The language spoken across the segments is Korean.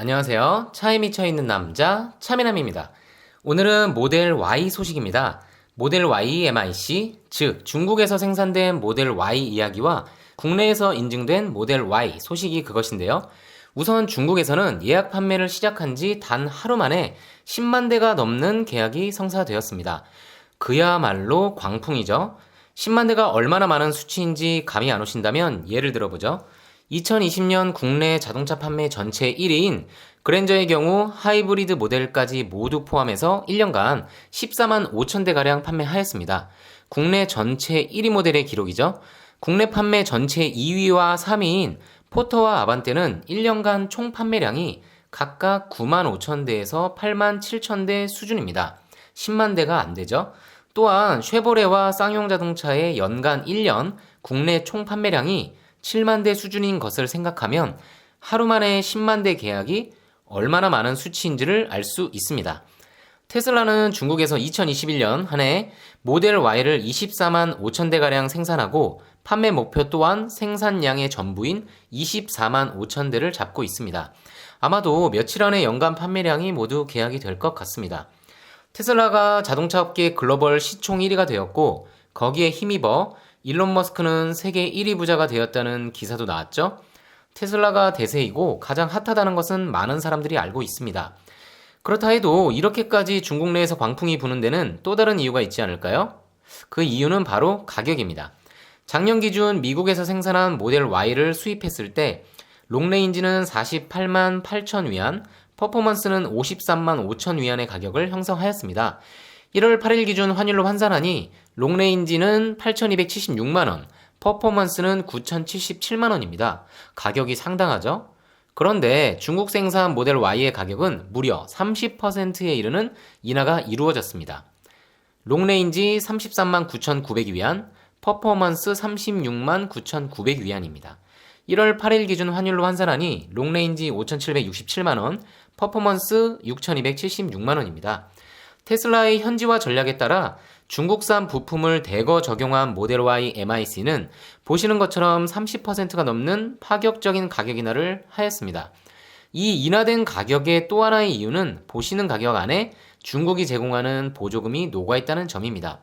안녕하세요. 차에 미쳐있는 남자 차미남입니다. 오늘은 모델 Y 소식입니다. 모델 Y MIC, 즉 중국에서 생산된 모델 Y 이야기와 국내에서 인증된 모델 Y 소식이 그것인데요. 우선 중국에서는 예약 판매를 시작한 지 단 하루 만에 10만 대가 넘는 계약이 성사되었습니다. 그야말로 광풍이죠. 10만 대가 얼마나 많은 수치인지 감이 안 오신다면 예를 들어보죠. 2020년 국내 자동차 판매 전체 1위인 그랜저의 경우 하이브리드 모델까지 모두 포함해서 1년간 14만 5천 대가량 판매하였습니다. 국내 전체 1위 모델의 기록이죠. 국내 판매 전체 2위와 3위인 포터와 아반떼는 1년간 총 판매량이 각각 9만 5천 대에서 8만 7천 대 수준입니다. 10만 대가 안 되죠. 또한 쉐보레와 쌍용 자동차의 연간 1년 국내 총 판매량이 7만 대 수준인 것을 생각하면 하루 만에 10만 대 계약이 얼마나 많은 수치인지를 알 수 있습니다. 테슬라는 중국에서 2021년 한 해 모델 Y를 24만 5천 대가량 생산하고 판매 목표 또한 생산량의 전부인 24만 5천 대를 잡고 있습니다. 아마도 며칠 안에 연간 판매량이 모두 계약이 될 것 같습니다. 테슬라가 자동차 업계 글로벌 시총 1위가 되었고 거기에 힘입어 일론 머스크는 세계 1위 부자가 되었다는 기사도 나왔죠. 테슬라가 대세이고 가장 핫하다는 것은 많은 사람들이 알고 있습니다. 그렇다 해도 이렇게까지 중국 내에서 광풍이 부는 데는 또 다른 이유가 있지 않을까요? 그 이유는 바로 가격입니다. 작년 기준 미국에서 생산한 모델 Y를 수입했을 때 롱레인지는 48만 8천 위안, 퍼포먼스는 53만 5천 위안의 가격을 형성하였습니다. 1월 8일 기준 환율로 환산하니 롱레인지는 8,276만원, 퍼포먼스는 9,077만원입니다. 가격이 상당하죠? 그런데 중국 생산 모델 Y의 가격은 무려 30%에 이르는 인하가 이루어졌습니다. 롱레인지 33만 9,900위안, 퍼포먼스 36만 9,900위안입니다. 1월 8일 기준 환율로 환산하니 롱레인지 5,767만원, 퍼포먼스 6,276만원입니다. 테슬라의 현지화 전략에 따라 중국산 부품을 대거 적용한 모델 Y MIC는 보시는 것처럼 30%가 넘는 파격적인 가격 인하를 하였습니다. 이 인하된 가격의 또 하나의 이유는 보시는 가격 안에 중국이 제공하는 보조금이 녹아있다는 점입니다.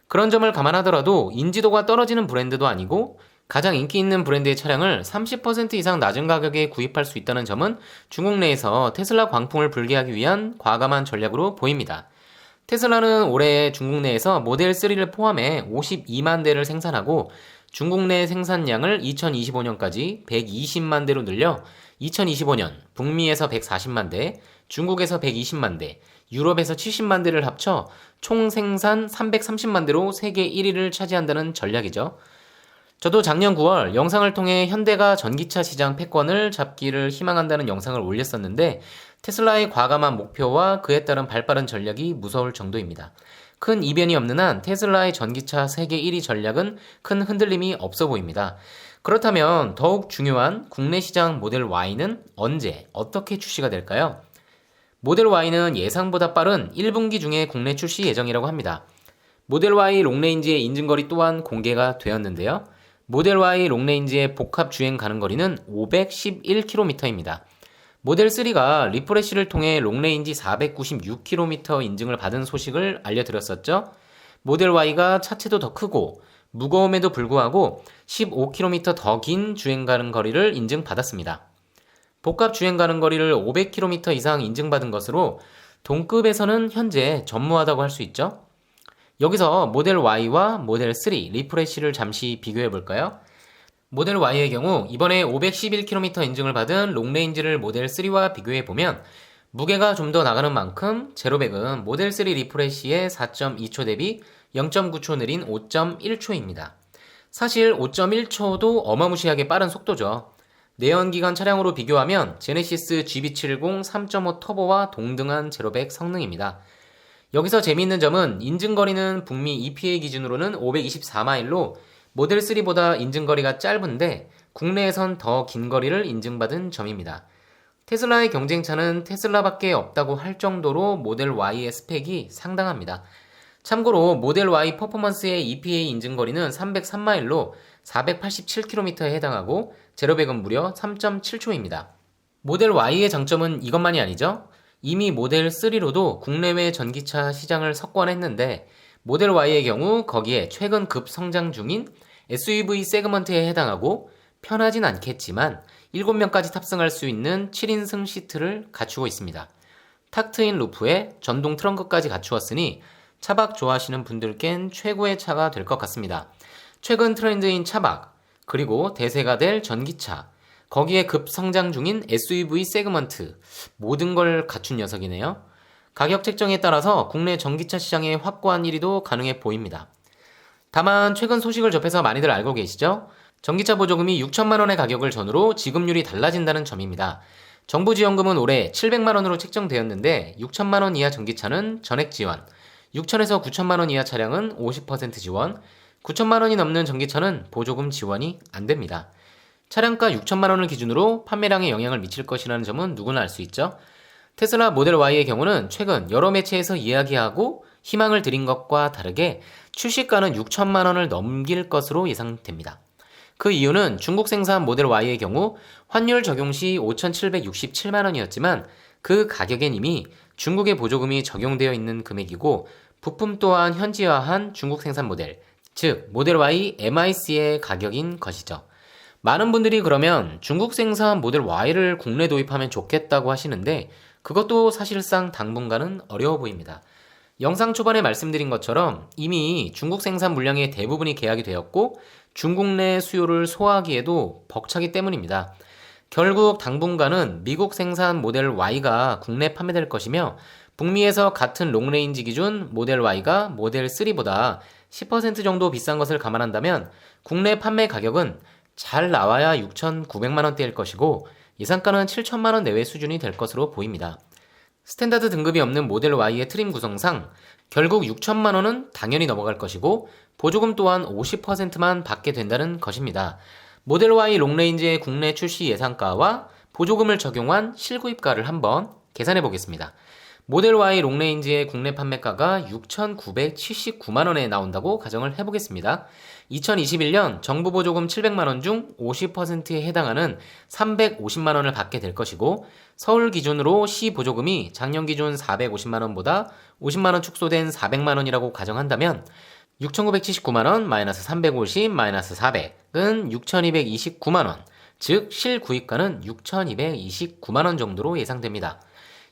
그런 점을 감안하더라도 인지도가 떨어지는 브랜드도 아니고 가장 인기 있는 브랜드의 차량을 30% 이상 낮은 가격에 구입할 수 있다는 점은 중국 내에서 테슬라 광풍을 불게 하기 위한 과감한 전략으로 보입니다. 테슬라는 올해 중국 내에서 모델 3를 포함해 52만 대를 생산하고 중국 내 생산량을 2025년까지 120만 대로 늘려 2025년 북미에서 140만 대, 중국에서 120만 대, 유럽에서 70만 대를 합쳐 총 생산 330만 대로 세계 1위를 차지한다는 전략이죠. 저도 작년 9월 영상을 통해 현대가 전기차 시장 패권을 잡기를 희망한다는 영상을 올렸었는데 테슬라의 과감한 목표와 그에 따른 발빠른 전략이 무서울 정도입니다. 큰 이변이 없는 한 테슬라의 전기차 세계 1위 전략은 큰 흔들림이 없어 보입니다. 그렇다면 더욱 중요한 국내 시장 모델 Y는 언제 어떻게 출시가 될까요? 모델 Y는 예상보다 빠른 1분기 중에 국내 출시 예정이라고 합니다. 모델 Y 롱레인지의 인증거리 또한 공개가 되었는데요. 모델 Y 롱레인지의 복합 주행 가능 거리는 511km입니다. 모델 3가 리프레시를 통해 롱레인지 496km 인증을 받은 소식을 알려드렸었죠. 모델 Y가 차체도 더 크고 무거움에도 불구하고 15km 더 긴 주행 가능 거리를 인증받았습니다. 복합 주행 가능 거리를 500km 이상 인증받은 것으로 동급에서는 현재 전무하다고 할 수 있죠. 여기서 모델 Y와 모델 3 리프레시를 잠시 비교해 볼까요? 모델 Y의 경우 이번에 511km 인증을 받은 롱레인지를 모델 3와 비교해 보면 무게가 좀 더 나가는 만큼 제로백은 모델 3 리프레시의 4.2초 대비 0.9초 느린 5.1초입니다. 사실 5.1초도 어마무시하게 빠른 속도죠. 내연기관 차량으로 비교하면 제네시스 GB70 3.5 터보와 동등한 제로백 성능입니다. 여기서 재미있는 점은 인증거리는 북미 EPA 기준으로는 524마일로 모델 3보다 인증거리가 짧은데 국내에선 더 긴 거리를 인증받은 점입니다. 테슬라의 경쟁차는 테슬라밖에 없다고 할 정도로 모델 Y의 스펙이 상당합니다. 참고로 모델 Y 퍼포먼스의 EPA 인증거리는 303마일로 487km에 해당하고 제로백은 무려 3.7초입니다. 모델 Y의 장점은 이것만이 아니죠. 이미 모델 3로도 국내외 전기차 시장을 석권했는데 모델 Y의 경우 거기에 최근 급성장 중인 SUV 세그먼트에 해당하고 편하진 않겠지만 7명까지 탑승할 수 있는 7인승 시트를 갖추고 있습니다. 탁 트인 루프에 전동 트렁크까지 갖추었으니 차박 좋아하시는 분들께는 최고의 차가 될 것 같습니다. 최근 트렌드인 차박, 그리고 대세가 될 전기차, 거기에 급성장 중인 SUV 세그먼트, 모든 걸 갖춘 녀석이네요. 가격 책정에 따라서 국내 전기차 시장의 확고한 1위도 가능해 보입니다. 다만 최근 소식을 접해서 많이들 알고 계시죠? 전기차 보조금이 6천만 원의 가격을 전후로 지급률이 달라진다는 점입니다. 정부 지원금은 올해 700만 원으로 책정되었는데 6천만 원 이하 전기차는 전액 지원, 6천에서 9천만 원 이하 차량은 50% 지원, 9천만 원이 넘는 전기차는 보조금 지원이 안 됩니다. 차량가 6천만 원을 기준으로 판매량에 영향을 미칠 것이라는 점은 누구나 알 수 있죠. 테슬라 모델 Y의 경우는 최근 여러 매체에서 이야기하고 희망을 드린 것과 다르게 출시가는 6천만 원을 넘길 것으로 예상됩니다. 그 이유는 중국 생산 모델 Y의 경우 환율 적용 시 5,767만 원이었지만 그 가격엔 이미 중국의 보조금이 적용되어 있는 금액이고 부품 또한 현지화한 중국 생산 모델, 즉 모델 Y MIC의 가격인 것이죠. 많은 분들이 그러면 중국 생산 모델 Y를 국내 도입하면 좋겠다고 하시는데 그것도 사실상 당분간은 어려워 보입니다. 영상 초반에 말씀드린 것처럼 이미 중국 생산 물량의 대부분이 계약이 되었고 중국 내 수요를 소화하기에도 벅차기 때문입니다. 결국 당분간은 미국 생산 모델 Y가 국내 판매될 것이며 북미에서 같은 롱레인지 기준 모델 Y가 모델 3보다 10% 정도 비싼 것을 감안한다면 국내 판매 가격은 잘 나와야 6,900만 원대일 것이고 예상가는 7천만 원 내외 수준이 될 것으로 보입니다. 스탠다드 등급이 없는 모델 Y의 트림 구성상 결국 6천만 원은 당연히 넘어갈 것이고 보조금 또한 50%만 받게 된다는 것입니다. 모델 Y 롱레인지의 국내 출시 예상가와 보조금을 적용한 실구입가를 한번 계산해 보겠습니다. 모델 Y 롱레인지의 국내 판매가가 6,979만 원에 나온다고 가정을 해보겠습니다. 2021년 정부 보조금 700만 원 중 50%에 해당하는 350만 원을 받게 될 것이고 서울 기준으로 시 보조금이 작년 기준 450만 원보다 50만 원 축소된 400만 원이라고 가정한다면 6,979만 원 마이너스 350 마이너스 400은 6,229만 원, 즉 실구입가는 6,229만 원 정도로 예상됩니다.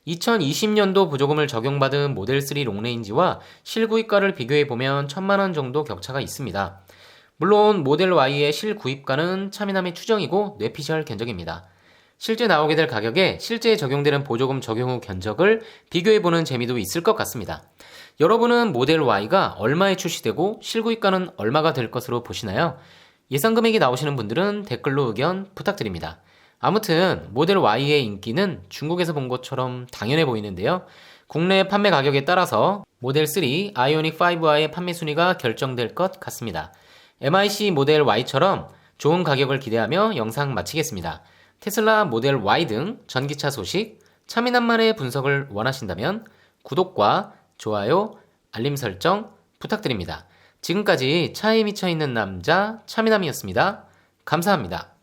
2020년도 보조금을 적용받은 모델 3 롱레인지와 실구입가를 비교해보면 1,000만 원 정도 격차가 있습니다. 물론 모델 Y의 실구입가는 차미남의 추정이고 뇌피셜 견적입니다. 실제 나오게 될 가격에 실제 적용되는 보조금 적용 후 견적을 비교해보는 재미도 있을 것 같습니다. 여러분은 모델 Y가 얼마에 출시되고 실구입가는 얼마가 될 것으로 보시나요? 예상 금액이 나오시는 분들은 댓글로 의견 부탁드립니다. 아무튼 모델 Y의 인기는 중국에서 본 것처럼 당연해 보이는데요. 국내 판매 가격에 따라서 모델 3 아이오닉 5와의 판매 순위가 결정될 것 같습니다. MIC 모델 Y처럼 좋은 가격을 기대하며 영상 마치겠습니다. 테슬라 모델 Y 등 전기차 소식, 차미남만의 분석을 원하신다면 구독과 좋아요, 알림 설정 부탁드립니다. 지금까지 차에 미쳐있는 남자 차미남이었습니다. 감사합니다.